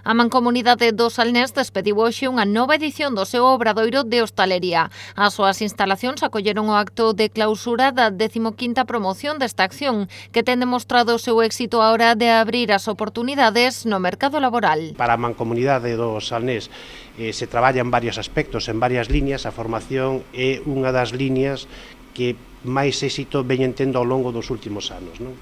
A Mancomunidade do Salnés despediu hoxe unha nova edición do seu obradoiro de hostalería. As súas instalacións acolleron o acto de clausura da 15ª promoción desta acción, que ten demostrado o seu éxito á hora de abrir as oportunidades no mercado laboral. Para a Mancomunidade do Salnés se traballa en varios aspectos, en varias líneas. A formación é unha das líneas que máis éxito veñen tendo ao longo dos últimos anos, non?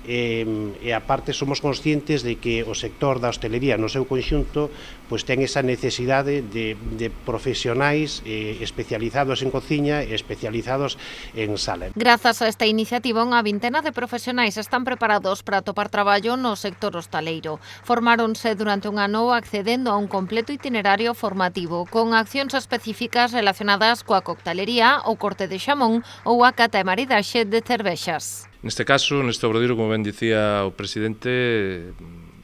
E aparte somos conscientes de que o sector da hostelería no seu conxunto pois ten esa necesidade de profesionais especializados en cociña e especializados en sala. Grazas a esta iniciativa, unha vintena de profesionais están preparados para atopar traballo no sector hostaleiro. Formáronse durante un ano accedendo a un completo itinerario formativo con accións específicas relacionadas coa coctelería, o corte de xamón ou a cata e maridaxe de cervexas. Neste caso, neste obradoiro, como ben dicía o presidente,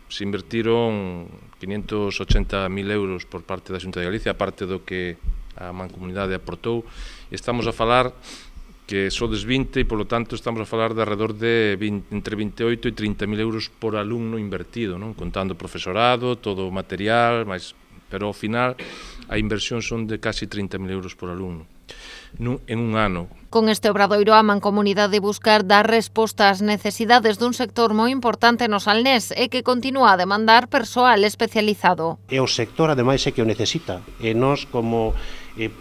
se invertiron 580.000 euros por parte da Xunta de Galicia, aparte do que a Mancomunidade aportou, e estamos a falar que sodes 20 e, polo tanto, estamos a falar de alrededor de entre 28 e 30.000 euros por alumno invertido, non? Contando profesorado, todo o material, pero ao final a inversión son de casi 30.000 euros por alumno en un ano. Con este obradoiro, a Mancomunidade buscar dar resposta ás necesidades dun sector moi importante no Salnés e que continúa a demandar persoal especializado. E o sector, ademais, é que o necesita. E nós, como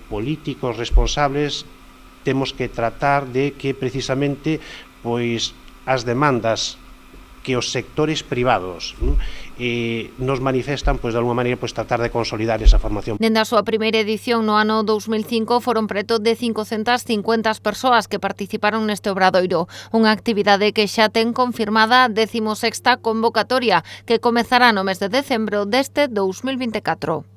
políticos responsables, temos que tratar de que, precisamente, pois as demandas que os sectores privados nos manifestan, pois de alguma maneira, pois tratar de consolidar esa formación. Dende a súa primeira edición no ano 2005 foron preto de 550 persoas que participaron neste obradoiro, unha actividade que xa ten confirmada a 16ª convocatoria que comezará no mes de decembro deste 2024.